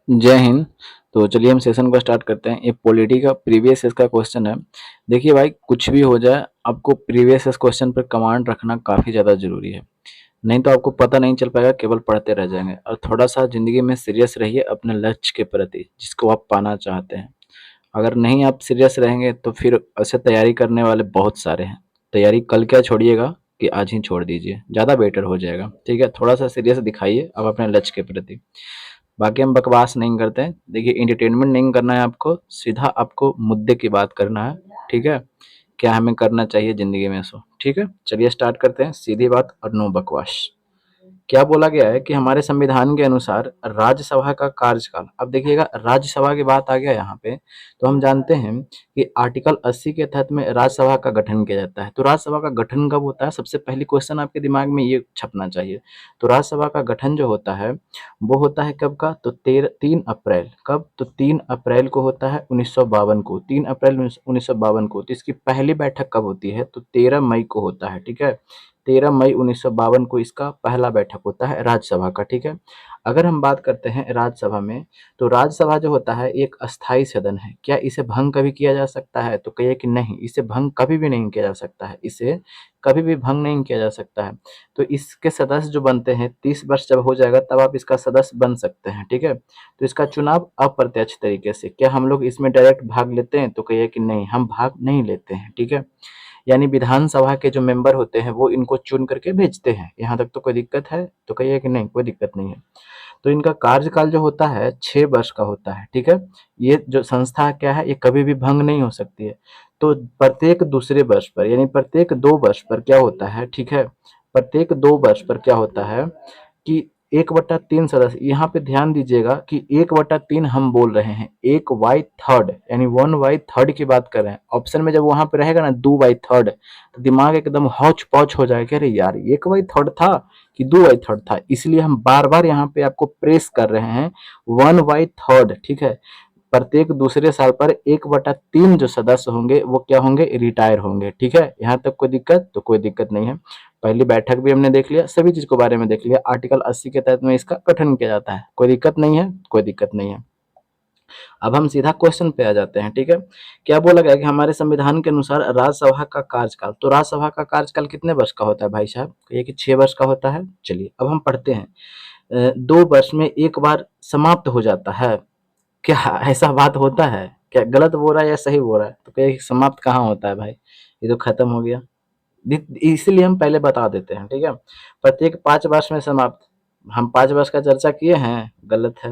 जय हिंद। तो चलिए हम सेशन को स्टार्ट करते हैं। ये पॉलिटी का प्रीवियस ईयर का क्वेश्चन है। देखिए भाई, कुछ भी हो जाए आपको प्रीवियस ईयर क्वेश्चन पर कमांड रखना काफ़ी ज़्यादा ज़रूरी है। नहीं तो आपको पता नहीं चल पाएगा, केवल पढ़ते रह जाएंगे। और थोड़ा सा ज़िंदगी में सीरियस रहिए अपने लक्ष्य के प्रति, जिसको आप पाना चाहते हैं। अगर नहीं आप सीरियस रहेंगे तो फिर ऐसे तैयारी करने वाले बहुत सारे हैं। तैयारी कल क्या छोड़िएगा कि आज ही छोड़ दीजिए, ज़्यादा बेटर हो जाएगा। ठीक है, थोड़ा सा सीरियस दिखाइए आप अपने लक्ष्य के प्रति। बाकी हम बकवास नहीं करते हैं। देखिए, एंटरटेनमेंट नहीं करना है आपको, सीधा आपको मुद्दे की बात करना है। ठीक है, क्या हमें करना चाहिए ज़िंदगी में सो। ठीक है, चलिए स्टार्ट करते हैं। सीधी बात और नो बकवास। क्या बोला गया है कि हमारे संविधान के अनुसार राज्यसभा का कार्यकाल, अब देखिएगा राज्यसभा की बात आ गया यहाँ पे, तो हम जानते हैं कि आर्टिकल 80 के तहत में राज्यसभा का गठन किया जाता है। तो राज्यसभा का गठन कब होता है, सबसे पहली क्वेश्चन आपके दिमाग में ये छपना चाहिए। तो राज्यसभा का गठन जो होता है वो होता है कब का, तो 3 अप्रैल। कब, तो 3 अप्रैल को होता है 1952 को। 3 अप्रैल 1952 को। तो इसकी पहली बैठक कब होती है, तो 13 मई को होता है। ठीक है, 13 मई 1952 को इसका पहला बैठक होता है राज्यसभा का। ठीक है, अगर हम बात करते हैं राज्यसभा में, तो राज्यसभा जो होता है एक अस्थाई सदन है। क्या इसे भंग कभी किया जा सकता है, तो कहिए कि नहीं, इसे भंग कभी भी नहीं किया जा सकता है। इसे कभी भी भंग नहीं किया जा सकता है। तो इसके सदस्य जो बनते हैं, 30 वर्ष जब हो जाएगा तब आप इसका सदस्य बन सकते हैं। ठीक है, तो इसका चुनाव अप्रत्यक्ष तरीके से। क्या हम लोग इसमें डायरेक्ट भाग लेते हैं, तो कहिए कि नहीं, हम भाग नहीं लेते हैं। ठीक है, यानी विधानसभा के जो मेंबर होते हैं वो इनको चुन करके भेजते हैं। यहाँ तक तो कोई दिक्कत है, तो कहिए कि नहीं, कोई दिक्कत नहीं है। तो इनका कार्यकाल जो होता है 6 वर्ष का होता है। ठीक है, ये जो संस्था क्या है, ये कभी भी भंग नहीं हो सकती है। तो प्रत्येक दूसरे वर्ष पर, यानी प्रत्येक 2 वर्ष पर क्या होता है, ठीक है, प्रत्येक 2 वर्ष पर क्या होता है कि 1/3 सदस्य, यहाँ पे ध्यान दीजिएगा कि 1/3 हम बोल रहे हैं, 1/3 यानी 1/3 की बात कर रहे हैं। ऑप्शन में जब वहां पे रहेगा ना 2/3, तो दिमाग एकदम हौच पौच हो जाएगा, अरे यार 1/3 था कि 2/3 था। इसलिए हम बार बार यहाँ पे आपको प्रेस कर रहे हैं 1/3। ठीक है, प्रत्येक दूसरे साल पर 1/3 जो सदस्य होंगे वो क्या होंगे, रिटायर होंगे। ठीक है, यहाँ तक कोई दिक्कत, तो कोई दिक्कत नहीं है। पहली बैठक भी हमने देख लिया, सभी चीज के बारे में देख लिया। आर्टिकल 80 के तहत में इसका गठन किया जाता है। कोई दिक्कत नहीं है, कोई दिक्कत नहीं है। अब हम सीधा क्वेश्चन पे आ जाते हैं। ठीक है, क्या बोला गया कि हमारे संविधान के अनुसार राज्यसभा का कार्यकाल, तो राज्यसभा का कार्यकाल कितने वर्ष का होता है भाई साहब, ये कि 6 वर्ष का होता है। चलिए अब हम पढ़ते हैं। 2 वर्ष में एक बार समाप्त हो जाता है। क्या ऐसा बात होता है, क्या गलत बोल रहा है या सही बोल रहा है, तो कहिए समाप्त कहाँ होता है भाई, ये तो खत्म हो गया। इसीलिए हम पहले बता देते हैं। ठीक है, प्रत्येक 5 वर्ष में समाप्त, हम 5 वर्ष का चर्चा किए हैं, गलत है।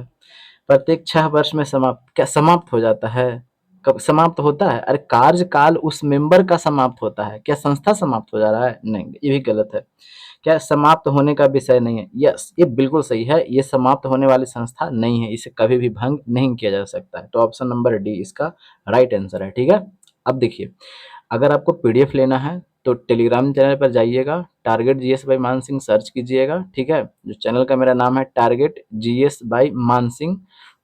प्रत्येक 6 वर्ष में समाप्त, क्या समाप्त हो जाता है, कब समाप्त होता है, अरे कार्यकाल उस मेंबर का समाप्त होता है, क्या संस्था समाप्त हो जा रहा है, नहीं, ये भी गलत है। क्या समाप्त होने का विषय नहीं है, यस ये बिल्कुल सही है, ये समाप्त होने वाली संस्था नहीं है, इसे कभी भी भंग नहीं किया जा सकता है। तो ऑप्शन नंबर डी इसका राइट आंसर है। ठीक है, अब देखिए, अगर आपको पीडीएफ लेना है तो टेलीग्राम चैनल पर जाइएगा, टारगेट जीएस बाई मान सिंह सर्च कीजिएगा। ठीक है, जो चैनल का मेरा नाम है टारगेट जीएस बाई मान सिंह,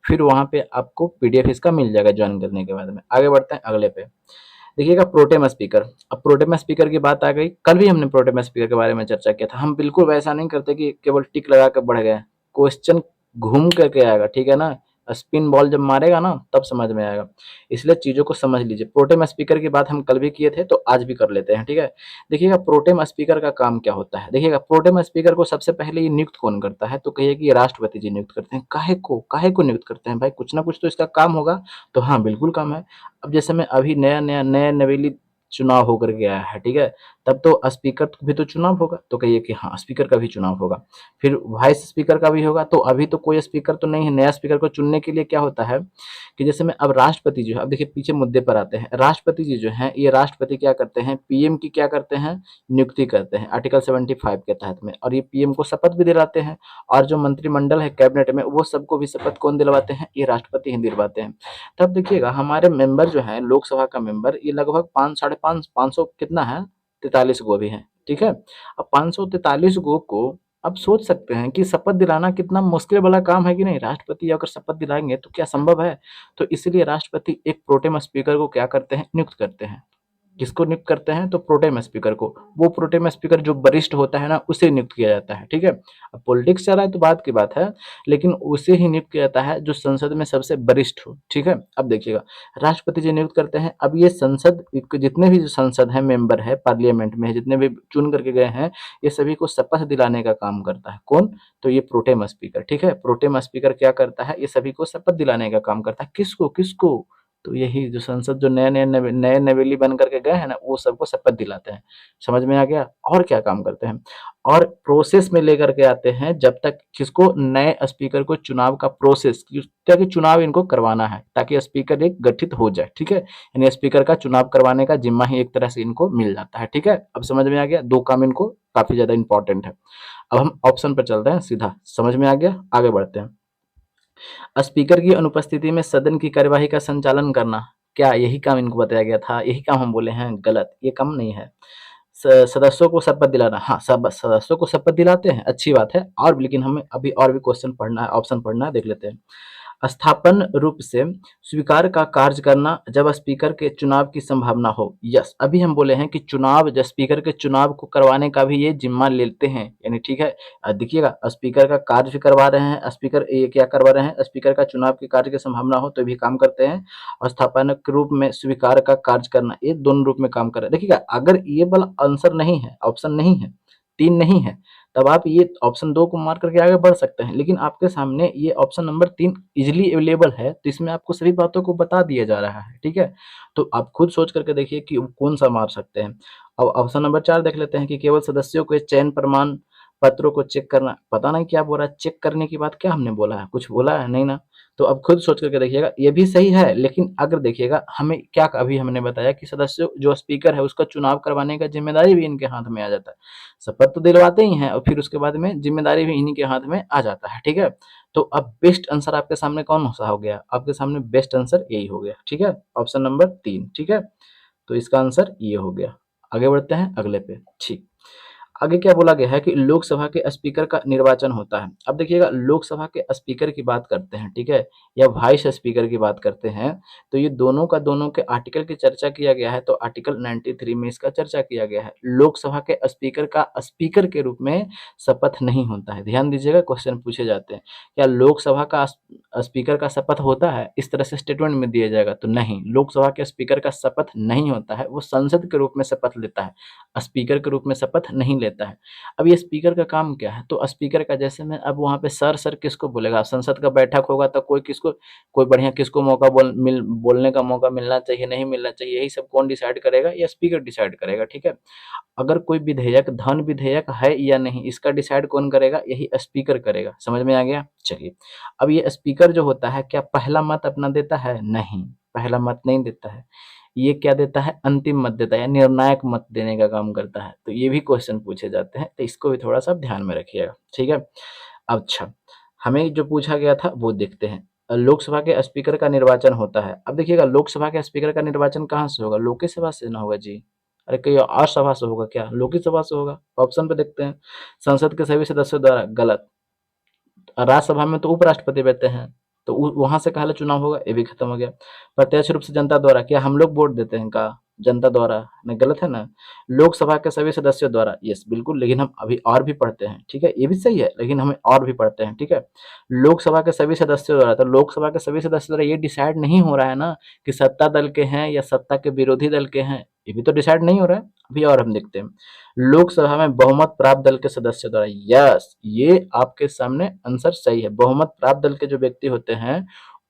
फिर वहां पे आपको पीडीएफ इसका मिल जाएगा ज्वाइन करने के बाद में। आगे बढ़ते हैं अगले पे। देखिएगा प्रोटेम स्पीकर। अब प्रोटेम स्पीकर की बात आ गई, कल भी हमने प्रोटेम स्पीकर के बारे में चर्चा किया था। हम बिल्कुल वैसा नहीं करते कि केवल टिक लगा कर बढ़ गए, क्वेश्चन घूम करके आएगा। ठीक है ना, स्पिन बॉल जब मारेगा ना तब समझ में आएगा, इसलिए चीजों को समझ लीजिए। प्रोटेम स्पीकर की बात हम कल भी किए थे, तो आज भी कर लेते हैं। ठीक है, देखिएगा प्रोटेम स्पीकर का काम क्या होता है। देखिएगा प्रोटेम स्पीकर को सबसे पहले ये नियुक्त कौन करता है, तो कहिए कि ये राष्ट्रपति जी नियुक्त करते हैं। काहे को नियुक्त करते हैं भाई, कुछ ना कुछ तो इसका काम होगा। तो हाँ, बिल्कुल काम है। अब जैसे में अभी नया नवेली चुनाव होकर के आया है। ठीक है, तब तो स्पीकर भी तो चुनाव होगा, तो कहिए कि हाँ स्पीकर का भी चुनाव होगा। फिर वाइस स्पीकर का भी होगा। तो अभी तो कोई स्पीकर तो नहीं है, नया स्पीकर को चुनने के लिए क्या होता है कि जैसे में अब राष्ट्रपति जो है, अब देखिए पीछे मुद्दे पर आते हैं। राष्ट्रपति जी जो हैं, ये राष्ट्रपति क्या करते हैं, पीएम की क्या करते हैं, नियुक्ति करते हैं आर्टिकल 75 के तहत में, और ये पीएम को शपथ भी दिलाते हैं। और जो मंत्रिमंडल है कैबिनेट में, वो सबको भी शपथ कौन दिलवाते हैं, ये राष्ट्रपति ही दिलवाते हैं। तब देखिएगा हमारे मेंबर जो हैं लोकसभा का मेंबर, ये लगभग 500 कितना है, 43 गो भी है। ठीक है, अब 543 गो को आप सोच सकते हैं कि शपथ दिलाना कितना मुश्किल वाला काम है कि नहीं। राष्ट्रपति अगर शपथ दिलाएंगे तो क्या संभव है, तो इसलिए राष्ट्रपति एक प्रोटेम स्पीकर को क्या करते हैं, नियुक्त करते हैं। किसको नियुक्त करते हैं? तो प्रोटेम स्पीकर को। वो प्रोटेम स्पीकर जो वरिष्ठ होता है ना, उसे नियुक्त किया जाता है, ठीक है। अब पॉलिटिक्स चल रहा है तो बात की बात है, लेकिन उसे ही नियुक्त किया जाता है जो संसद में सबसे वरिष्ठ हो, ठीक है। अब देखिएगा, राष्ट्रपति जी नियुक्त करते हैं। अब ये संसद जितने भी संसद है, मेंबर है पार्लियामेंट में, जितने भी चुन करके गए हैं, ये सभी को शपथ दिलाने का काम करता है। कौन? तो ये प्रोटेम स्पीकर, ठीक है। प्रोटेम स्पीकर क्या करता है? ये सभी को शपथ दिलाने का काम करता है। किसको किसको? तो यही जो संसद जो नए नवेली बन करके गए हैं ना, वो सबको शपथ दिलाते हैं। समझ में आ गया? और क्या काम करते हैं? और प्रोसेस में लेकर के आते हैं, जब तक किसको? नए स्पीकर को चुनाव का प्रोसेस, ताकि चुनाव इनको करवाना है, ताकि स्पीकर एक गठित हो जाए, ठीक है। यानी स्पीकर का चुनाव करवाने का जिम्मा ही एक तरह से इनको मिल जाता है, ठीक है। अब समझ में आ गया? दो काम इनको काफी ज्यादा इंपॉर्टेंट है। अब हम ऑप्शन पर चलते हैं सीधा। समझ में आ गया? आगे बढ़ते हैं। स्पीकर की अनुपस्थिति में सदन की कार्यवाही का संचालन करना, क्या यही काम इनको बताया गया था? यही काम हम बोले हैं? गलत, ये काम नहीं है। सदस्यों को शपथ दिलाना, हाँ, सब सदस्यों को शपथ दिलाते हैं, अच्छी बात है। और लेकिन हमें अभी और भी क्वेश्चन पढ़ना है, ऑप्शन पढ़ना है, देख लेते हैं। स्थापन रूप से स्वीकार का कार्य करना जब स्पीकर के चुनाव की संभावना हो। यस, अभी हम बोले हैं कि चुनाव, जब स्पीकर के चुनाव को करवाने का भी ये जिम्मा लेते हैं, यानी ठीक है। देखिएगा, स्पीकर का कार्य भी करवा रहे हैं, स्पीकर ये क्या करवा रहे हैं? स्पीकर का चुनाव के कार्य की संभावना हो तो भी काम करते हैं। और स्थापना के रूप में स्वीकार का कार्य करना, ये दोनों रूप में काम कर रहे हैं। देखिएगा, अगर ये वाला आंसर नहीं है, ऑप्शन नहीं है, तीन नहीं है, तब आप ये ऑप्शन दो को मार करके आगे बढ़ सकते हैं। लेकिन आपके सामने ये ऑप्शन नंबर तीन इजिली अवेलेबल है, तो इसमें आपको सभी बातों को बता दिया जा रहा है, ठीक है। तो आप खुद सोच करके देखिए कि कौन सा मार सकते हैं। अब ऑप्शन नंबर चार देख लेते हैं कि केवल सदस्यों के चयन प्रमाण पत्रों को चेक करना, पता नहीं क्या बोल रहा है। चेक करने की बात क्या हमने बोला है? कुछ बोला है नहीं ना। तो अब खुद सोच करके देखिएगा, ये भी सही है, लेकिन अगर देखिएगा, हमें क्या अभी हमने बताया कि सदस्यों जो स्पीकर है उसका चुनाव करवाने का जिम्मेदारी भी इनके हाथ में आ जाता है। शपथ तो दिलवाते ही हैं और फिर उसके बाद में जिम्मेदारी भी इन्हीं के हाथ में आ जाता है, ठीक है। तो अब बेस्ट आंसर आपके सामने कौन सा हो गया? आपके सामने बेस्ट आंसर यही हो गया, ठीक है, ऑप्शन नंबर तीन, ठीक है। तो इसका आंसर ये हो गया। आगे बढ़ते हैं अगले पे, ठीक। आगे क्या बोला गया है कि लोकसभा के स्पीकर का निर्वाचन होता है। अब देखिएगा, लोकसभा के स्पीकर की बात करते हैं, ठीक है, या वाइस स्पीकर की बात करते हैं, तो ये दोनों का दोनों के आर्टिकल की चर्चा किया गया है। तो आर्टिकल 93 में इसका चर्चा किया गया है। लोकसभा के स्पीकर का स्पीकर के रूप में शपथ नहीं होता है। ध्यान दीजिएगा, क्वेश्चन पूछे जाते हैं, क्या लोकसभा का स्पीकर का शपथ होता है? इस तरह से स्टेटमेंट में दिया जाएगा तो नहीं, लोकसभा के स्पीकर का शपथ नहीं होता है। वो संसद के रूप में शपथ लेता है, स्पीकर के रूप में शपथ नहीं लेता है। अब ये स्पीकर का काम क्या है? तो स्पीकर का, जैसे में अब वहाँ पे सर सर किसको बोलेगा? संसद का बैठक होगा तो कोई किसको, कोई बढ़िया किसको मौका बोलने का मौका मिलना चाहिए, नहीं मिलना चाहिए, यही सब कौन डिसाइड करेगा? ये स्पीकर डिसाइड करेगा, ठीक है। अगर कोई विधेयक धन विधेयक है या नहीं, इसका डिसाइड कौन करेगा? यही स्पीकर करेगा। समझ में आ गया? चलिए, अब ये स्पीकर जो होता है, क्या पहला मत अपना देता है? नहीं, पहला मत नहीं देता है। ये क्या देता है? अंतिम मत देता है, या निर्णायक मत देने का काम करता है। तो ये भी क्वेश्चन पूछे जाते हैं, तो इसको भी थोड़ा सा ध्यान में रखिएगा, ठीक है। अच्छा, हमें जो पूछा गया था वो देखते हैं। लोकसभा के स्पीकर का निर्वाचन होता है। अब देखिएगा, लोकसभा के स्पीकर का निर्वाचन कहाँ से होगा? लोकसभा से ना होगा जी। अरे कहीं और सभा से होगा क्या? लोकसभा से होगा। ऑप्शन पे देखते हैं। संसद के सभी सदस्यों द्वारा, गलत। राज्यसभा में तो उपराष्ट्रपति बैठते हैं, तो वहां से कहा चुनाव होगा, ये भी खत्म हो गया। प्रत्यक्ष रूप से जनता द्वारा, क्या हम लोग वोट देते हैं? का जनता द्वारा नहीं, गलत है ना। लोकसभा के सभी सदस्यों द्वारा, यस बिल्कुल, लेकिन हम अभी और भी पढ़ते हैं, ठीक है, ये भी सही है, लेकिन हमें और भी पढ़ते हैं, ठीक है। लोकसभा के सभी सदस्यों द्वारा, तो लोकसभा के सभी सदस्यों द्वारा ये डिसाइड नहीं हो रहा है ना कि सत्ता दल के हैं या सत्ता के विरोधी दल के हैं, ये भी तो डिसाइड नहीं हो रहा है। अभी और हम देखते हैं, लोकसभा में बहुमत प्राप्त दल के सदस्यों द्वारा, यस, ये आपके सामने आंसर सही है। बहुमत प्राप्त दल के जो व्यक्ति होते हैं,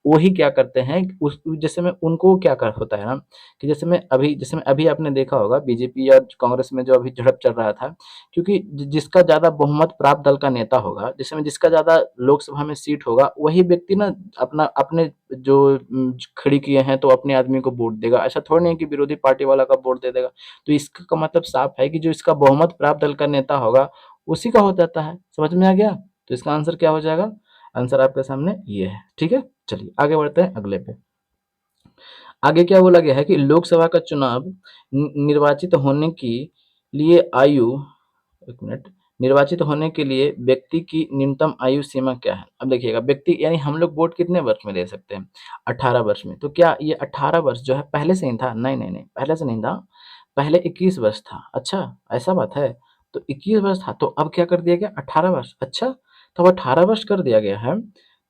वही क्या करते हैं, उस जैसे में उनको क्या कर होता है ना, कि जैसे में अभी आपने देखा होगा बीजेपी और कांग्रेस में जो अभी झड़प चल रहा था, क्योंकि जिसका ज्यादा बहुमत प्राप्त दल का नेता होगा, जैसे में जिसका ज्यादा लोकसभा में सीट होगा, वही व्यक्ति ना अपना अपने जो खड़ी किए हैं तो अपने आदमी को वोट देगा। ऐसा थोड़ी नहीं कि विरोधी पार्टी वाला का वोट दे देगा। तो इसका का मतलब साफ है कि जो इसका बहुमत प्राप्त दल का नेता होगा, उसी का हो जाता है। समझ में आ गया? तो इसका आंसर क्या हो जाएगा? आंसर आपके सामने ये है, ठीक है। चलिए आगे बढ़ते हैं अगले पे। आगे क्या बोला गया है कि लोकसभा का चुनाव निर्वाचित होने की लिए आयु, एक मिनट, निर्वाचित होने के लिए व्यक्ति की न्यूनतम आयु सीमा क्या है? अब देखिएगा, व्यक्ति यानी हम लोग वोट कितने वर्ष में दे सकते हैं? 18 वर्ष में। तो क्या ये 18 वर्ष जो है पहले से ही था? नहीं नहीं नहीं, पहले से नहीं था। पहले 21 वर्ष था। अच्छा, ऐसा बात है। तो 21 वर्ष था, तो अब क्या कर दिया गया 18 वर्ष। अच्छा, तो अब 18 वर्ष कर दिया गया है,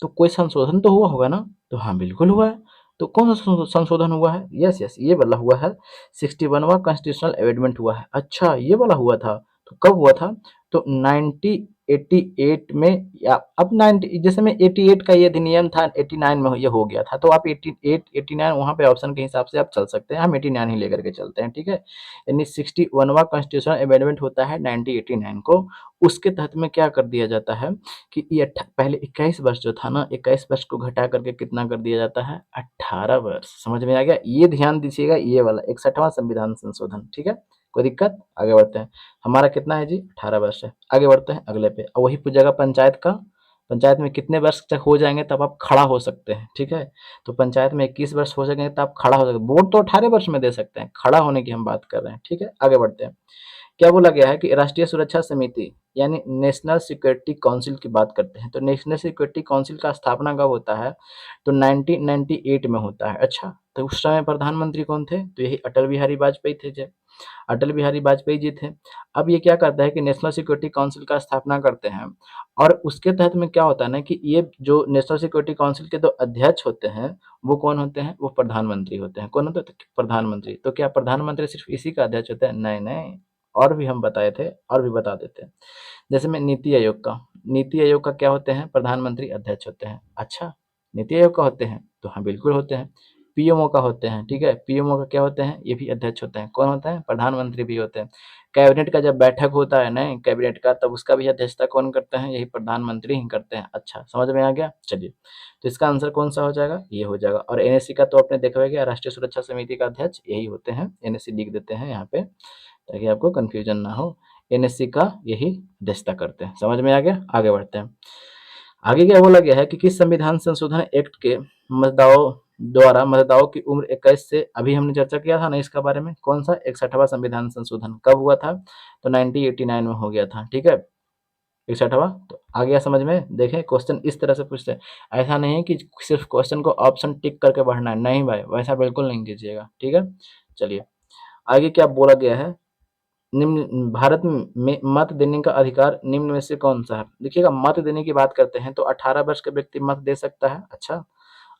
तो कोई संशोधन तो हुआ होगा ना? तो हाँ, बिल्कुल हुआ है। तो कौन सा संशोधन हुआ है? यस यस, ये वाला हुआ है, 61वां कॉन्स्टिट्यूशनल अमेंडमेंट हुआ है। अच्छा, ये वाला हुआ था। तो कब हुआ था? तो 1988 में, या अब 90, जैसे में 88 का ये अधिनियम था, 89 में ये हो गया था, तो आप 88 89 वहाँ पे ऑप्शन के हिसाब से आप चल सकते हैं, हम 89 ही लेकर के चलते हैं, ठीक है। यानी 61वां कॉन्स्टिट्यूशनल अमेंडमेंट होता है 1989 को। उसके तहत में क्या कर दिया जाता है कि ये पहले 21 वर्ष जो था ना, 21 वर्ष को घटा करके कितना कर दिया जाता है? 18 वर्ष। समझ में आ गया? ये ध्यान दीजिएगा, ये वाला 61वां संविधान संशोधन, ठीक है। कोई दिक्कत? आगे बढ़ते हैं। हमारा कितना है जी? 18 वर्ष है। आगे बढ़ते हैं अगले पे, और वही पूछेगा पंचायत का। पंचायत में कितने वर्ष तक हो जाएंगे तब आप खड़ा हो सकते हैं, ठीक है। तो पंचायत में 21 वर्ष हो जाएंगे तब आप खड़ा हो सकते हैं। वोट तो 18 वर्ष में दे सकते हैं, खड़ा होने की हम बात कर रहे हैं, ठीक है। आगे बढ़ते हैं। क्या बोला गया है कि राष्ट्रीय सुरक्षा समिति यानी नेशनल सिक्योरिटी काउंसिल की बात करते हैं, तो नेशनल सिक्योरिटी काउंसिल का स्थापना कब होता है? तो 1998 में होता है। अच्छा, तो उस समय प्रधानमंत्री कौन थे? तो यही अटल बिहारी वाजपेयी थे जी। अटल बिहारी वाजपेयी जी थे। अब ये क्या करता है कि नेशनल सिक्योरिटी काउंसिल का स्थापना करते हैं, और उसके तहत में क्या होता है ना कि ये जो नेशनल सिक्योरिटी काउंसिल के 2 अध्यक्ष होते हैं, वो कौन होते हैं? वो प्रधानमंत्री होते हैं। कौन होते हैं? तो प्रधानमंत्री। तो क्या प्रधानमंत्री सिर्फ इसी का अध्यक्ष होता है? नहीं, नहीं, और भी हम बताए थे, और भी बता देते हैं। जैसे में नीति आयोग का क्या होते हैं? प्रधानमंत्री अध्यक्ष होते हैं। अच्छा, नीति आयोग का होते हैं? तो हाँ, बिल्कुल होते हैं। पीएमओ का होते हैं, ठीक है। पीएमओ का क्या होते हैं? ये भी अध्यक्ष होते हैं। कौन होता है? प्रधानमंत्री भी होते हैं। कैबिनेट का जब बैठक होता है ना कैबिनेट का, तब उसका भी अध्यक्षता कौन करते हैं? यही प्रधानमंत्री ही करते हैं। अच्छा, समझ में आ गया? चलिए, तो इसका आंसर कौन सा हो जाएगा? ये हो जाएगा। और एनएससी का तो आपने देखा होगा, राष्ट्रीय सुरक्षा समिति का अध्यक्ष यही होते हैं। एनएससी लिख देते हैं यहाँ पे, ताकि आपको कंफ्यूजन ना हो। एनएससी का यही अध्यक्षता करते हैं। समझ में आ गया? आगे बढ़ते हैं। आगे क्या बोला गया है कि किस संविधान संशोधन एक्ट के मतदाताओं द्वारा मतदाताओं की उम्र 21 से, अभी हमने चर्चा किया था ना इसका बारे में, कौन सा? 61वां संविधान संशोधन कब हुआ था? तो 1989 में हो गया था, ठीक है। 61वां। तो आ गया समझ में? देखें, क्वेश्चन इस तरह से पूछते हैं। ऐसा नहीं है कि सिर्फ क्वेश्चन को ऑप्शन टिक करके बढ़ना है, नहीं भाई, वैसा बिल्कुल नहीं कीजिएगा, ठीक है। चलिए, आगे क्या बोला गया है? निम्न भारत में मत देने का अधिकार निम्न में से कौन सा है? देखिएगा, मत देने की बात करते हैं तो 18 वर्ष का व्यक्ति मत दे सकता है। अच्छा,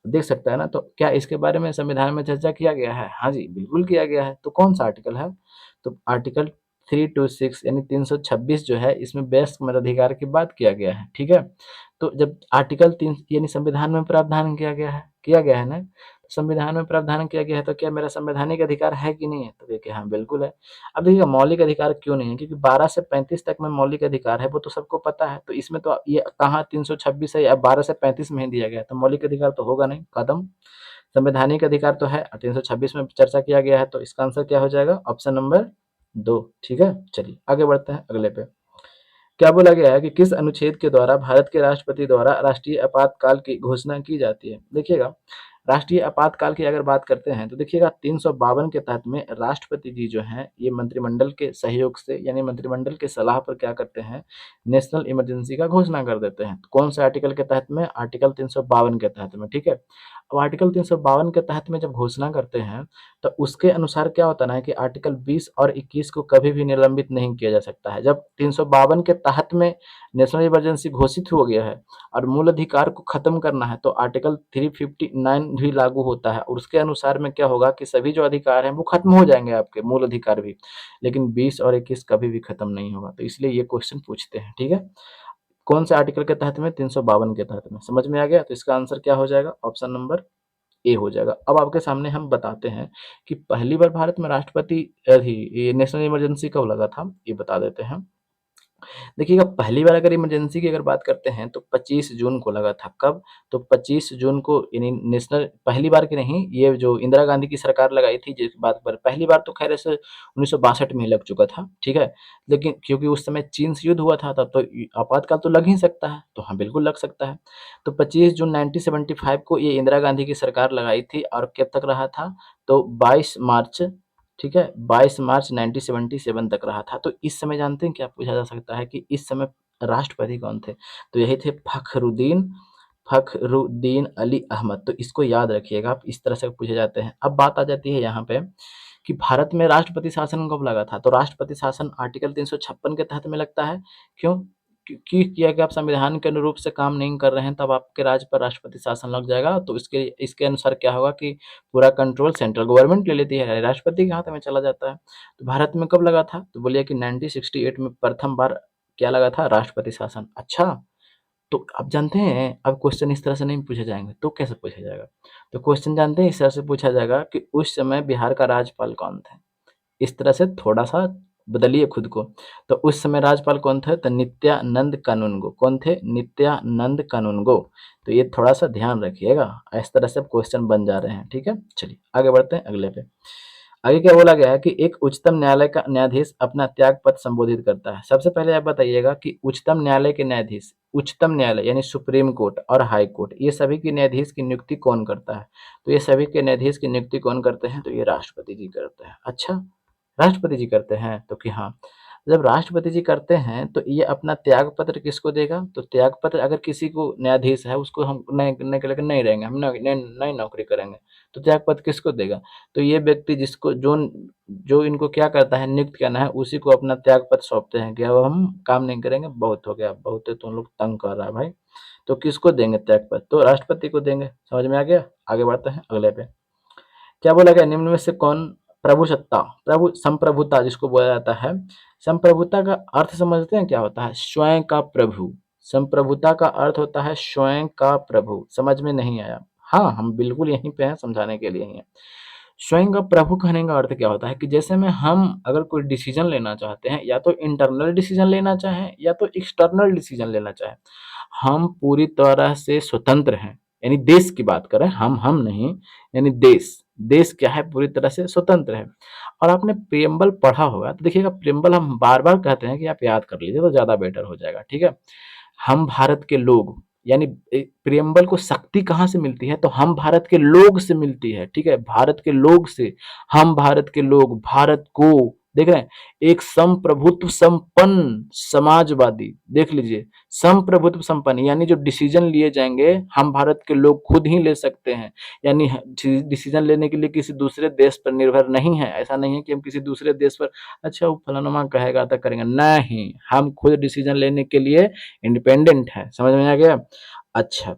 दे सकता है ना? तो क्या इसके बारे में संविधान में चर्चा किया गया है? हाँ जी, बिल्कुल किया गया है। तो कौन सा आर्टिकल है? तो आर्टिकल 326 यानी 326 जो है, इसमें वयस्क मताधिकार की बात किया गया है, ठीक है। तो जब आर्टिकल 3 यानी संविधान में प्रावधान किया गया है ना, संविधान में प्रावधान किया गया है, तो क्या मेरा संवैधानिक अधिकार है कि नहीं है? तो देखिए, हाँ, बिल्कुल है। अब देखिए, मौलिक अधिकार क्यों नहीं है? क्योंकि 12 से 35 तक में मौलिक अधिकार है, वो तो सबको पता है। तो इसमें तो ये कहाँ 326 है या 12 से 35 में ही दिया गया है, तो मौलिक अधिकार तो होगा नहीं, खत्म। संवैधानिक अधिकार तो है, 326 में चर्चा किया गया है, तो इसका आंसर क्या हो जाएगा? ऑप्शन नंबर 2, ठीक है। चलिए, आगे बढ़ते हैं अगले पे। क्या बोला गया है कि किस अनुच्छेद के द्वारा भारत के राष्ट्रपति द्वारा राष्ट्रीय आपातकाल की घोषणा की जाती है? देखिएगा, राष्ट्रीय आपातकाल की अगर बात करते हैं तो देखिएगा, 352 के तहत में राष्ट्रपति जी जो हैं, ये मंत्रिमंडल के सहयोग से यानी मंत्रिमंडल के सलाह पर क्या करते हैं? नेशनल इमरजेंसी का घोषणा कर देते हैं। तो कौन से आर्टिकल के तहत में? आर्टिकल 352 के तहत में, ठीक है। अब आर्टिकल 352 के तहत में जब घोषणा करते हैं, तो उसके अनुसार क्या होता है ना कि आर्टिकल 20 और 21 को कभी भी निलंबित नहीं किया जा सकता है। जब 352 के तहत में नेशनल इमरजेंसी घोषित हो गया है और मूल अधिकार को खत्म करना है, तो आर्टिकल 359 भी लागू होता है, और उसके अनुसार में क्या होगा कि सभी जो अधिकार हैं वो खत्म हो जाएंगे, आपके मूल अधिकार भी। लेकिन 20 और 21 कभी भी खत्म नहीं होगा, तो इसलिए ये क्वेश्चन पूछते हैं, ठीक है। कौन से आर्टिकल के तहत में? 352 के तहत में। समझ में आ गया? तो इसका आंसर क्या हो जाएगा? ऑप्शन नंबर ए हो जाएगा। अब आपके सामने हम बताते हैं कि पहली बार भारत में राष्ट्रपति ये नेशनल इमरजेंसी कब लगा था, ये बता देते हैं। देखिएगा, पहली बार अगर इमरजेंसी की अगर बात करते हैं तो 25 जून को लगा था। कब? तो 25 जून को, यानी नेशनल पहली बार की नहीं, ये जो इंदिरा गांधी की सरकार लगाई थी जिस बात पर, पहली बार तो खैर ऐसे 1962 में ही लग चुका था, ठीक है। लेकिन क्योंकि उस समय चीन से युद्ध हुआ था, तब तो आपातकाल तो लग ही सकता है, तो हाँ, बिल्कुल लग सकता है। तो 25 जून 1975 को ये इंदिरा गांधी की सरकार लगाई थी, और कब तक रहा था? तो 22 मार्च, ठीक है, 22 मार्च 1977 तक रहा था। तो इस समय जानते हैं क्या पूछा जा सकता है कि इस समय राष्ट्रपति कौन थे? तो यही थे फखरुद्दीन फखरुद्दीन अली अहमद। तो इसको याद रखिएगा आप, इस तरह से पूछे जाते हैं। अब बात आ जाती है यहाँ पे कि भारत में राष्ट्रपति शासन कब लगा था। तो राष्ट्रपति शासन आर्टिकल 356 के तहत में लगता है। क्यों? क्योंकि कि अगर आप संविधान के अनुरूप से काम नहीं कर रहे हैं तब आपके राज्य पर राष्ट्रपति शासन लग जाएगा। तो इसके इसके अनुसार क्या होगा कि पूरा कंट्रोल सेंट्रल गवर्नमेंट ले लेती है, राष्ट्रपति के हाथ में चला जाता है। तो भारत में कब लगा था? तो बोलिए कि 1968 में प्रथम बार क्या लगा था? राष्ट्रपति शासन। अच्छा, तो आप जानते हैं अब क्वेश्चन इस तरह से नहीं पूछे जाएंगे तो कैसे पूछा जाएगा? तो क्वेश्चन जानते हैं इस तरह से पूछा जाएगा कि उस समय बिहार का राज्यपाल कौन थे। इस तरह से थोड़ा सा बदलिए खुद को। तो उस समय राज्यपाल कौन थे? तो नित्यानंद कानूनगो। कौन थे? नित्यानंद कानूनगो। तो ये थोड़ा सा ध्यान रखिएगा, इस तरह से क्वेश्चन बन जा रहे हैं। ठीक है, चलिए आगे बढ़ते हैं अगले पे। आगे क्या बोला गया है कि एक उच्चतम न्यायालय का न्यायाधीश अपना त्याग पत्र संबोधित करता है। सबसे पहले आप बताइएगा कि उच्चतम न्यायालय के न्यायाधीश, उच्चतम न्यायालय यानी सुप्रीम कोर्ट और हाई कोर्ट, ये सभी की न्यायाधीश की नियुक्ति कौन करता है? तो ये सभी के न्यायाधीश की नियुक्ति कौन करते हैं? तो ये राष्ट्रपति जी करते हैं। अच्छा, राष्ट्रपति जी करते हैं। तो कि हाँ, जब राष्ट्रपति जी करते हैं तो ये अपना त्याग पत्र किसको देगा? तो त्याग पत्र अगर किसी को न्यायाधीश है उसको हम नहीं रहेंगे, हम नई नौकरी करेंगे, तो त्याग पत्र किसको देगा? तो ये व्यक्ति जिसको जो जो इनको क्या करता है, नियुक्त करना है, उसी को अपना त्याग पत्र सौंपते हैं कि अब हम काम नहीं करेंगे, बहुत हो गया, बहुत है, तुम लोग तंग कर रहा है भाई। तो किसको देंगे त्याग पत्र? तो राष्ट्रपति को देंगे। समझ में आ गया? आगे बढ़ते हैं अगले पे। क्या बोला गया? निम्न में से कौन प्रभुसत्ता, प्रभु संप्रभुता जिसको बोला जाता है, संप्रभुता का अर्थ समझते हैं क्या होता है? स्वयं का प्रभु। संप्रभुता का अर्थ होता है स्वयं का प्रभु। समझ में नहीं आया? हाँ, हम बिल्कुल यहीं पे हैं, समझाने के लिए ही है। स्वयं का प्रभु कहने का अर्थ क्या होता है कि जैसे में हम अगर कोई डिसीजन लेना चाहते हैं, या तो इंटरनल डिसीजन लेना चाहें या तो एक्सटर्नल डिसीजन लेना चाहें, हम पूरी तरह से स्वतंत्र हैं। यानी देश की बात करें, हम नहीं, यानी देश, देश क्या है? पूरी तरह से स्वतंत्र है। और आपने प्रियम्बल पढ़ा होगा तो देखिएगा, प्रियम्बल हम बार बार कहते हैं कि आप याद कर लीजिए तो ज्यादा बेटर हो जाएगा। ठीक है, हम भारत के लोग, यानी प्रियम्बल को शक्ति कहाँ से मिलती है? तो हम भारत के लोग से मिलती है। ठीक है, भारत के लोग से, हम भारत के लोग भारत को, देख रहे हैं, एक संप्रभुत्व संपन्न समाजवादी, देख लीजिए, संप्रभुत्व संपन्न, यानी जो डिसीजन लिए जाएंगे हम भारत के लोग खुद ही ले सकते हैं। यानी डिसीजन लेने के लिए किसी दूसरे देश पर निर्भर नहीं है। ऐसा नहीं है कि हम किसी दूसरे देश पर, अच्छा वो फलाना कहेगा तो करेंगे, नहीं, हम खुद डिसीजन लेने के लिए इंडिपेंडेंट है। समझ में आ गया? अच्छा,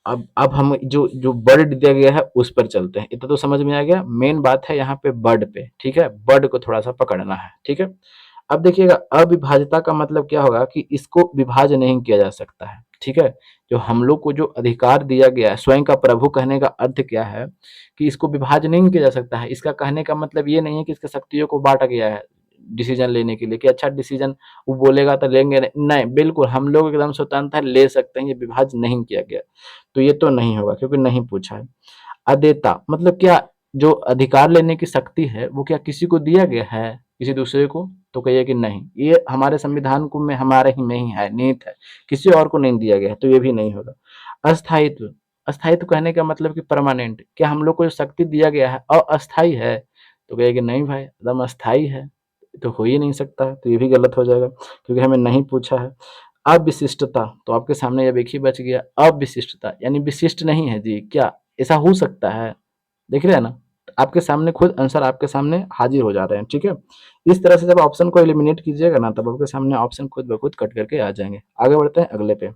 अब हम जो जो वर्ड दिया गया है उस पर चलते हैं। इतना तो समझ में आ गया। मेन बात है यहाँ पे वर्ड पे। ठीक है, वर्ड को थोड़ा सा पकड़ना है। ठीक है, अब देखिएगा, अविभाज्यता का मतलब क्या होगा कि इसको विभाज्य नहीं किया जा सकता है। ठीक है, जो हम लोग को जो अधिकार दिया गया है, स्वयं का प्रभु कहने का अर्थ क्या है कि इसको विभाज्य नहीं किया जा सकता है। इसका कहने का मतलब ये नहीं है कि इसके शक्तियों को बांटा गया है डिसीजन लेने के लिए कि अच्छा डिसीजन वो बोलेगा तो लेंगे, नहीं, बिल्कुल हम लोग एकदम स्वतंत्र ले सकते हैं, ये विभाज्य नहीं किया गया। तो ये तो नहीं होगा क्योंकि नहीं पूछा है। अदेता मतलब क्या? जो अधिकार लेने की शक्ति है वो क्या किसी को दिया गया है, किसी दूसरे को? तो कहिए कि नहीं, ये हमारे संविधान को में हमारे ही में ही है, निहित है, किसी और को नहीं दिया गया है, तो ये भी नहीं होगा। अस्थायित्व, अस्थायित्व कहने का मतलब कि परमानेंट, क्या हम लोग को जो शक्ति दिया गया है अस्थायी है? तो कहिए कि नहीं भाई, एकदम अस्थायी है, तो हो ही नहीं सकता है, तो ये भी गलत हो जाएगा क्योंकि हमें नहीं पूछा है। अविशिष्टता, तो आपके सामने अब एक ही बच गया, अविशिष्टता यानी विशिष्ट नहीं है जी, क्या ऐसा हो सकता है? देख रहे हैं ना, तो आपके सामने खुद आंसर आपके सामने हाजिर हो जा रहे हैं। ठीक है, इस तरह से जब ऑप्शन को एलिमिनेट कीजिएगा ना तब आपके सामने ऑप्शन खुद ब खुद कट करके आ जाएंगे। आगे बढ़ते हैं अगले पे।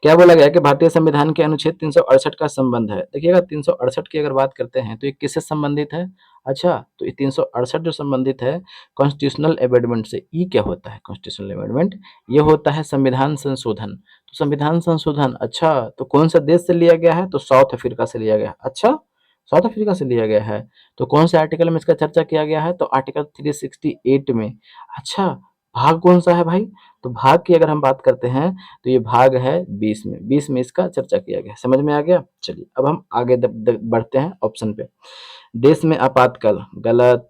क्या बोला गया कि भारतीय संविधान के अनुच्छेद 368 का संबंध है। देखिएगा, 368 की अगर बात करते हैं तो ये किससे संबंधित है? अच्छा, तो ये 368 जो संबंधित है कॉन्स्टिट्यूशनल अमेंडमेंट से। ये क्या होता है कॉन्स्टिट्यूशनल अमेंडमेंट? ये होता है संविधान संशोधन। तो संविधान संशोधन, अच्छा, तो कौन सा देश से लिया गया है? तो साउथ अफ्रीका से लिया गया है। अच्छा, साउथ अफ्रीका से लिया गया है। तो कौन से आर्टिकल में इसका चर्चा किया गया है? तो आर्टिकल 368 में। अच्छा, भाग कौन सा है भाई? तो भाग की अगर हम बात करते हैं तो ये भाग है 20 में, 20 में इसका चर्चा किया गया। समझ में आ गया? चलिए अब हम आगे बढ़ते हैं ऑप्शन पे। देश में आपातकाल, गलत।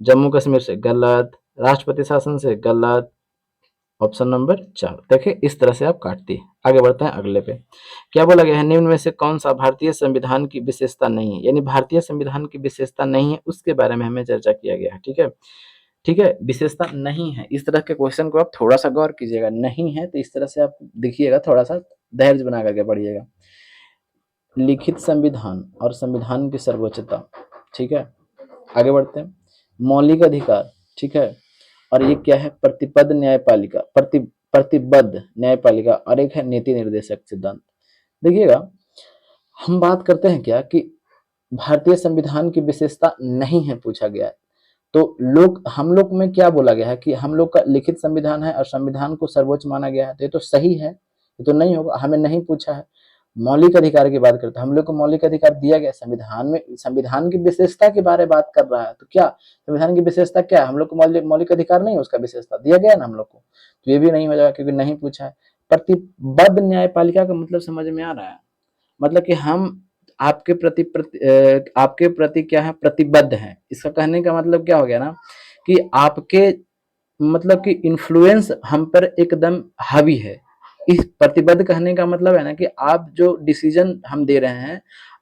जम्मू कश्मीर से, गलत। राष्ट्रपति शासन से, गलत। Option number 4। देखिए इस तरह से आप काटती है। आगे बढ़ते हैं अगले पे। क्या बोला गया है? निम्न में से कौन सा भारतीय संविधान की विशेषता नहीं है? यानी भारतीय संविधान की विशेषता नहीं है उसके बारे में हमें चर्चा किया गया है। ठीक है, ठीक है, विशेषता नहीं है, इस तरह के क्वेश्चन को आप थोड़ा सा गौर कीजिएगा। नहीं है तो इस तरह से आप देखिएगा, थोड़ा सा धैर्य बना करके पढ़िएगा। लिखित संविधान और संविधान की सर्वोच्चता, ठीक है। आगे बढ़ते हैं। मौलिक अधिकार, ठीक है। और ये क्या है, प्रतिबद्ध न्यायपालिका, प्रतिबद्ध न्यायपालिका, और एक है नीति निर्देशक सिद्धांत। देखिएगा, हम बात करते हैं क्या कि भारतीय संविधान की विशेषता नहीं है पूछा गया है, तो हम लोग में क्या बोला गया है कि हम लोग का लिखित संविधान है और संविधान को सर्वोच्च माना गया है, तो ये तो सही है, ये तो नहीं होगा, हमें नहीं पूछा है। मौलिक अधिकार की बात करते हैं, हम लोग को मौलिक अधिकार दिया गया संविधान में, संविधान की विशेषता के बारे में बात कर रहा है, तो क्या संविधान की विशेषता क्या है, हम लोग को मौलिक अधिकार नहीं है, उसका विशेषता दिया गया ना हम लोग को, तो ये भी नहीं हो जाएगा क्योंकि नहीं पूछा है। प्रतिबद्ध न्यायपालिका का मतलब समझ में आ रहा है, मतलब कि हम आपके प्रति क्या है, प्रतिबद्ध हैं। इसका कहने का मतलब क्या हो गया ना कि आपके मतलब कि इन्फ्लुएंस हम पर एकदम हावी है। इस प्रतिबद्ध कहने का मतलब है ना कि आप जो डिसीजन हम दे रहे हैं,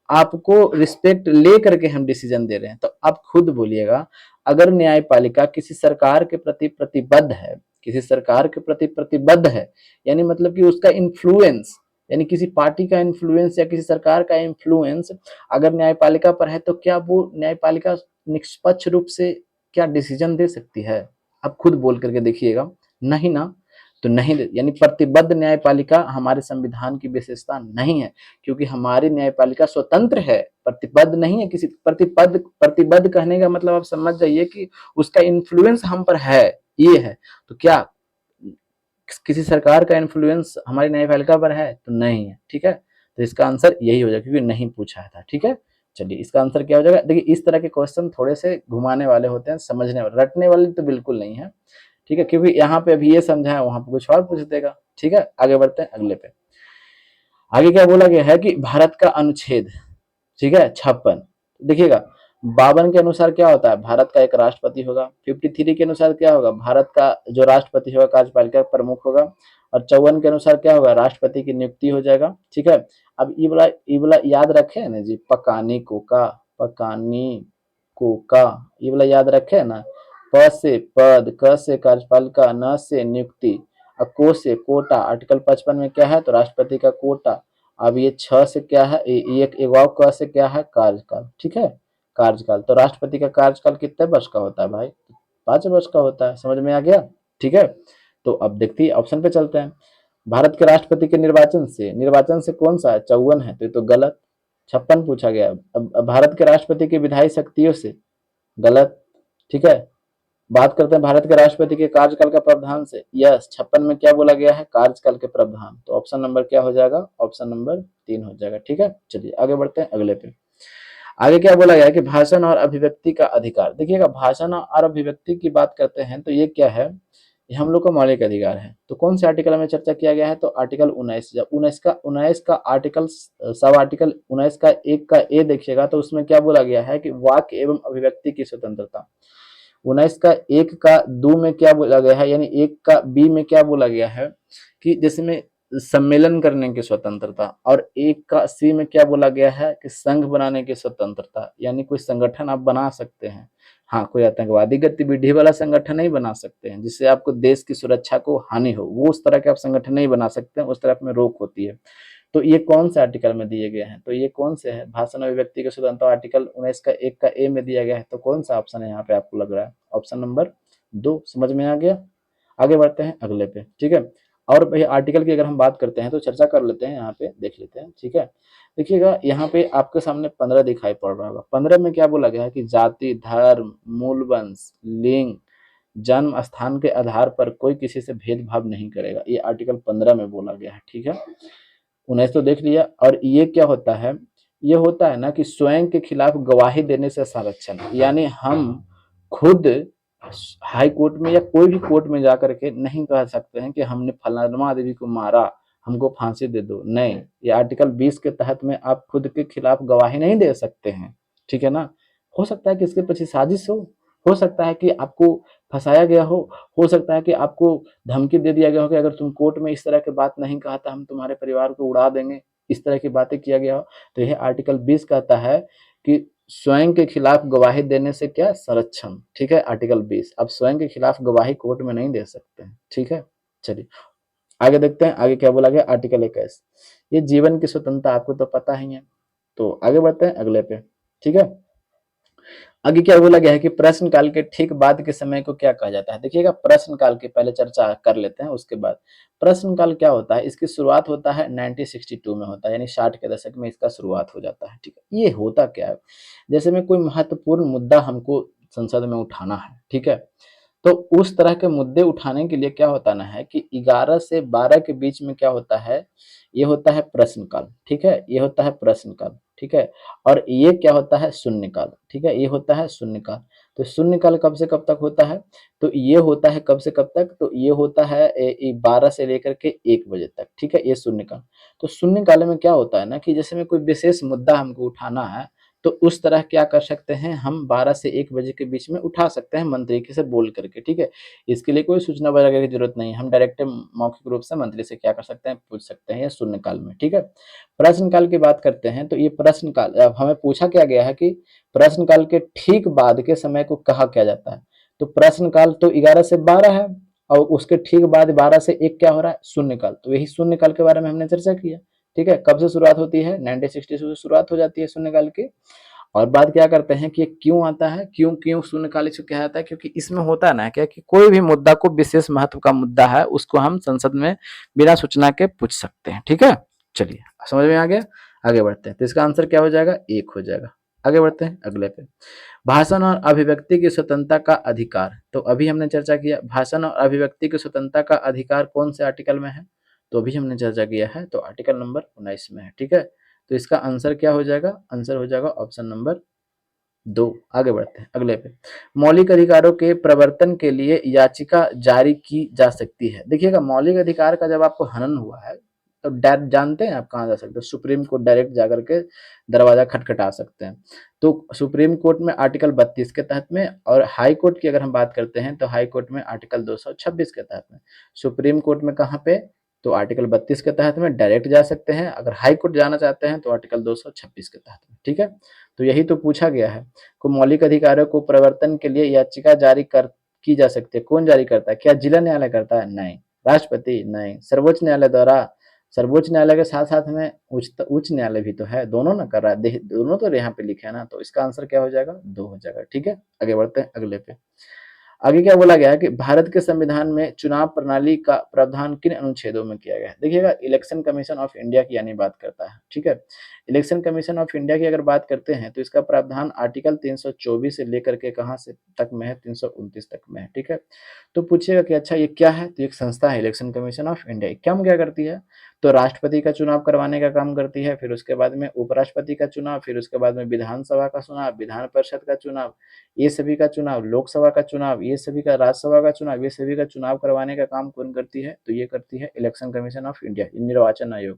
आपको रिस्पेक्ट ले करके हम डिसीजन दे रहे हैं। तो आप खुद बोलिएगा, अगर न्यायपालिका किसी सरकार के प्रति प्रतिबद्ध है, किसी सरकार के प्रति प्रतिबद्ध है, यानी मतलब कि उसका इन्फ्लुएंस, यानी किसी पार्टी का इन्फ्लुएंस या किसी सरकार का इन्फ्लुएंस अगर न्यायपालिका पर है, तो क्या वो न्यायपालिका निष्पक्ष रूप से क्या डिसीजन दे सकती है? आप खुद बोल करके देखिएगा, नहीं ना, तो नहीं, यानी प्रतिबद्ध न्यायपालिका हमारे संविधान की विशेषता नहीं है, क्योंकि हमारी न्यायपालिका स्वतंत्र है, प्रतिबद्ध नहीं है किसी। प्रतिबद्ध कहने का मतलब आप समझ जाइए कि उसका इन्फ्लुएंस हम पर है, ये है। तो क्या किसी सरकार का इन्फ्लुएंस हमारी न्यायपालिका पर है? तो नहीं है, ठीक है। तो इसका आंसर यही हो जाएगा, क्योंकि नहीं पूछा था, ठीक है। चलिए, इसका आंसर क्या हो जाएगा? देखिए, इस तरह के क्वेश्चन थोड़े से घुमाने वाले होते हैं, समझने वाले, रटने वाले तो बिल्कुल नहीं है, ठीक है, क्योंकि यहाँ पे अभी ये समझा है, वहां पे कुछ और पूछ देगा, ठीक है। आगे बढ़ते हैं अगले पे। आगे क्या बोला गया है कि भारत का अनुच्छेद, ठीक है, 56, देखिएगा, 52 के अनुसार क्या होता है, भारत का एक राष्ट्रपति होगा। 53 के अनुसार क्या होगा, भारत का जो राष्ट्रपति होगा कार्यपालिका प्रमुख होगा। और 54 के अनुसार क्या होगा, राष्ट्रपति की नियुक्ति हो जाएगा, ठीक है। अब ये वाला याद रखे ना जी, पकानी को का, ये वाला याद रखे ना, प से पद, क से कार्यपालिका, न से नियुक्ति, और को से कोटा। आर्टिकल 55 में क्या है, तो राष्ट्रपति का कोटा। अब ये 6 से क्या है, एक वाव क से क्या है, कार्यकाल, ठीक है, कार्यकाल। तो राष्ट्रपति का कार्यकाल कितने वर्ष का होता है भाई, 5 वर्ष का होता है, समझ में आ गया, ठीक है। तो अब देखते हैं, ऑप्शन पे चलते हैं। भारत के राष्ट्रपति के निर्वाचन से कौन सा है, 54 है, तो ये तो गलत। 56 पूछा गया। अब भारत के राष्ट्रपति की विधायी शक्तियों से, गलत, ठीक है। बात करते हैं भारत के राष्ट्रपति के कार्यकाल का प्रावधान से, यस, 56 में क्या बोला गया है, कार्यकाल के प्रावधान। तो ऑप्शन नंबर क्या हो जाएगा, ऑप्शन नंबर 3 हो जाएगा, ठीक है। चलिए आगे बढ़ते हैं अगले पे। आगे क्या बोला गया है कि भाषण और अभिव्यक्ति का अधिकार। देखिएगा, भाषण और अभिव्यक्ति की बात करते हैं तो ये क्या है, ये हम लोग का मौलिक अधिकार है। तो कौन से आर्टिकल में चर्चा किया गया है, तो आर्टिकल 19। जब 19 का आर्टिकल, सब आर्टिकल 19 का 1 का ए देखिएगा, तो उसमें क्या बोला गया है कि वाक्य एवं अभिव्यक्ति की स्वतंत्रता। 19 का 1 का 2 में क्या बोला गया है, यानी 1 का बी में क्या बोला गया है कि जिसमें सम्मेलन करने की स्वतंत्रता। और 1 का सी में क्या बोला गया है कि संघ बनाने की स्वतंत्रता, यानी कोई संगठन आप बना सकते हैं। हाँ, कोई आतंकवादी गतिविधि वाला संगठन नहीं बना सकते हैं जिससे आपको देश की सुरक्षा को हानि हो, वो उस तरह के आप संगठन नहीं बना सकते हैं, उस तरफ में रोक होती है। तो ये कौन से आर्टिकल में दिए गए हैं, तो ये कौन से है, भाषण अभिव्यक्ति की स्वतंत्रता आर्टिकल 19 का 1 का ए में दिया गया है। तो कौन सा ऑप्शन है यहाँ पे आपको लग रहा है, ऑप्शन नंबर 2, समझ में आ गया। आगे बढ़ते हैं अगले पे, ठीक है। और भाई आर्टिकल की अगर हम बात करते हैं तो चर्चा कर लेते हैं, यहाँ पे देख लेते हैं, ठीक है। देखिएगा, यहाँ पे आपके सामने 15 दिखाई पड़ रहा होगा। 15 में क्या बोला गया है कि जाति, धर्म, मूल वंश, लिंग, जन्म स्थान के आधार पर कोई किसी से भेदभाव नहीं करेगा, ये आर्टिकल 15 में बोला गया है, ठीक है। 19 तो देख लिया। और ये क्या होता है, ये होता है ना कि स्वयं के खिलाफ गवाही देने से संरक्षण, यानी हम खुद हाई कोर्ट में या कोई भी कोर्ट में जाकर के नहीं कह सकते हैं कि हमने फलाना आदमी को मारा, हमको फांसी दे दो, नहीं। ये आर्टिकल 20 के तहत में आप खुद के खिलाफ गवाही नहीं दे सकते हैं, ठीक है ना। हो सकता है कि इसके पीछे साजिश हो सकता है कि आपको फंसाया गया हो सकता है कि आपको धमकी दे दिया गया हो कि अगर तुम कोर्ट में इस तरह की बात नहीं कहा था, हम तुम्हारे परिवार को उड़ा देंगे, इस तरह की बातें किया गया हो। तो यह आर्टिकल 20 कहता है कि स्वयं के खिलाफ गवाही देने से क्या, संरक्षण, ठीक है। आर्टिकल 20, अब स्वयं के खिलाफ गवाही कोर्ट में नहीं दे सकते हैं, ठीक है। चलिए आगे देखते हैं, आगे क्या बोला गया, आर्टिकल 21, ये जीवन की स्वतंत्रता आपको तो पता ही है। तो आगे बढ़ते हैं अगले पे, ठीक है। आगे क्या बोला गया है कि प्रश्न काल के ठीक बाद के समय को क्या कहा जाता है। देखिएगा, प्रश्न काल की पहले चर्चा कर लेते हैं, उसके बाद प्रश्न काल क्या होता है। इसकी शुरुआत होता है 1962 में होता है, यानी 60 के दशक में इसका शुरुआत हो जाता है, ठीक है। ये होता क्या है, जैसे में कोई महत्वपूर्ण मुद्दा हमको संसद में उठाना है, ठीक है, तो उस तरह के मुद्दे उठाने के लिए क्या होता ना है कि 11 से 12 के बीच में क्या होता है, ये होता है प्रश्नकाल, ठीक है, ये होता है प्रश्नकाल, ठीक है। और ये क्या होता है, शून्यकाल, ठीक है, ये होता है शून्यकाल। तो शून्यकाल कब से कब तक होता है, तो ये होता है कब से कब तक, तो ये होता है 12 से लेकर के 1 बजे तक, ठीक है, ये शून्यकाल। तो शून्यकाल में क्या होता है ना कि जैसे में कोई विशेष मुद्दा हमको उठाना है, तो उस तरह क्या कर सकते हैं हम, 12 से 1 बजे के बीच में उठा सकते हैं मंत्री से बोल करके, ठीक है। इसके लिए कोई सूचना वगैरह की जरूरत नहीं है, हम डायरेक्ट मौखिक रूप से मंत्री से क्या कर सकते हैं, पूछ सकते हैं, शून्यकाल में, ठीक है। प्रश्नकाल की बात करते हैं, तो ये प्रश्नकाल, अब हमें पूछा क्या गया है कि प्रश्नकाल के ठीक बाद के समय को कहा क्या जाता है। तो प्रश्नकाल तो 11 से 12 है, और उसके ठीक बाद 12 से 1 क्या हो रहा है, शून्यकाल। तो यही शून्यकाल के बारे में हमने चर्चा किया, ठीक है। कब से शुरुआत होती है, 1962 से शुरुआत हो जाती है शून्यकाल की। और बात क्या करते हैं कि क्यों आता है, क्यों क्यों शून्यकाल इसको कहा जाता है, क्योंकि इसमें होता है ना क्या कि कोई भी मुद्दा को, विशेष महत्व का मुद्दा है, उसको हम संसद में बिना सूचना के पूछ सकते हैं, ठीक है। चलिए, समझ में आ गया, आगे बढ़ते हैं। तो इसका आंसर क्या हो जाएगा, 1 हो जाएगा। आगे बढ़ते हैं अगले पे, भाषण और अभिव्यक्ति की स्वतंत्रता का अधिकार। तो अभी हमने चर्चा किया भाषण और अभिव्यक्ति की स्वतंत्रता का अधिकार कौन से आर्टिकल में है, तो अभी हमने चर्चा किया है, तो आर्टिकल नंबर 19 में है, ठीक है। तो इसका आंसर क्या हो जाएगा, आंसर हो जाएगा ऑप्शन नंबर 2। आगे बढ़ते हैं अगले पे, मौलिक अधिकारों के प्रवर्तन के लिए याचिका जारी की जा सकती है। देखिएगा, मौलिक अधिकार का जब आपको हनन हुआ है, तो जानते हैं आप कहाँ जा सकते हैं, सुप्रीम कोर्ट डायरेक्ट जाकर के दरवाजा खटखटा सकते हैं। तो सुप्रीम कोर्ट में आर्टिकल 32 के तहत में, और हाई कोर्ट की अगर हम बात करते हैं तो हाई कोर्ट में आर्टिकल 226 के तहत में। सुप्रीम कोर्ट में कहाँ पे, तो आर्टिकल 32 के तहत में डायरेक्ट जा सकते हैं, अगर हाई कोर्ट जाना चाहते हैं तो आर्टिकल 226 के तहत में, ठीक है। तो यही तो पूछा गया है, को मौलिक अधिकारों को प्रवर्तन के लिए याचिका जारी कर की जा सकती है। कौन जारी करता है, क्या जिला न्यायालय करता है, नहीं। राष्ट्रपति, नहीं। सर्वोच्च न्यायालय द्वारा, सर्वोच्च न्यायालय के साथ साथ में उच्च न्यायालय भी तो है, दोनों ना कर रहा है, दोनों तो यहाँ पे लिखे है ना। तो इसका आंसर क्या हो जाएगा, 2 हो जाएगा, ठीक है। आगे बढ़ते हैं अगले पे, आगे क्या बोला गया है कि भारत के संविधान में चुनाव प्रणाली का प्रावधान किन अनुच्छेदों में किया गया है। देखिएगा, इलेक्शन कमीशन ऑफ इंडिया की यानी बात करता है, ठीक है। इलेक्शन कमीशन ऑफ इंडिया की अगर बात करते हैं तो इसका प्रावधान आर्टिकल 324 से लेकर के कहाँ से तक में है, 329 तक में है, ठीक है। तो पूछिएगा कि अच्छा ये क्या है, तो एक संस्था है इलेक्शन कमीशन ऑफ इंडिया। काम क्या करती है, तो राष्ट्रपति का चुनाव करवाने का काम करती है, फिर उसके बाद में उपराष्ट्रपति का चुनाव, फिर उसके बाद में विधानसभा का चुनाव, विधान परिषद का चुनाव, ये सभी का चुनाव, लोकसभा का चुनाव, ये सभी का राज्यसभा का चुनाव, ये सभी का चुनाव करवाने का काम कौन करती है, तो ये करती है इलेक्शन कमीशन ऑफ इंडिया, निर्वाचन आयोग।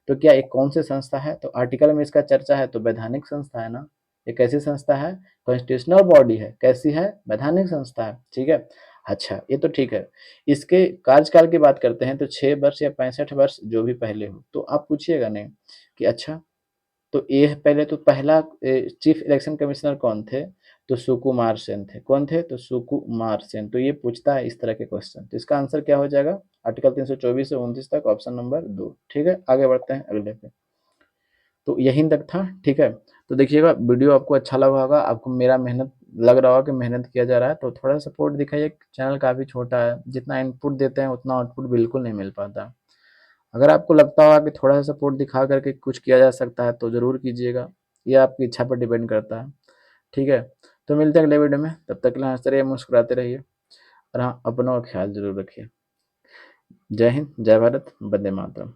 तो क्या एक कौन सी संस्था है, तो आर्टिकल में इसका चर्चा है, तो वैधानिक संस्था है ना। ये कैसी संस्था है, कॉन्स्टिट्यूशनल बॉडी है, कैसी है, वैधानिक संस्था है, ठीक है। अच्छा, ये तो ठीक है। इसके कार्यकाल की बात करते हैं तो 6 वर्ष या 65 वर्ष जो भी पहले हो, तो आप पूछिएगा नहीं कि अच्छा, तो ये पहले तो पहला चीफ इलेक्शन कमिश्नर कौन थे, तो सुकुमार सेन थे। कौन थे, तो सुकुमार सेन। तो ये पूछता है इस तरह के क्वेश्चन, तो इसका आंसर क्या हो जाएगा, आर्टिकल 324 से 29 तक, ऑप्शन नंबर 2, ठीक है। आगे बढ़ते हैं अगले पे, तो यहीं तक था, ठीक है। तो देखिएगा, वीडियो आपको अच्छा लगा होगा, आपको मेरा मेहनत लग रहा होगा कि मेहनत किया जा रहा है, तो थोड़ा सपोर्ट दिखाइए। चैनल काफ़ी छोटा है, जितना इनपुट देते हैं उतना आउटपुट बिल्कुल नहीं मिल पाता। अगर आपको लगता होगा कि थोड़ा सा सपोर्ट दिखा करके कुछ किया जा सकता है तो ज़रूर कीजिएगा, ये आपकी इच्छा पर डिपेंड करता है, ठीक है। तो मिलते हैं अगले वीडियो में, तब तक के लिए हंसते रहिए, मुस्कुराते रहिए, और हाँ, अपनों का ख्याल जरूर रखिए। जय हिंद, जय भारत, वंदे मातरम।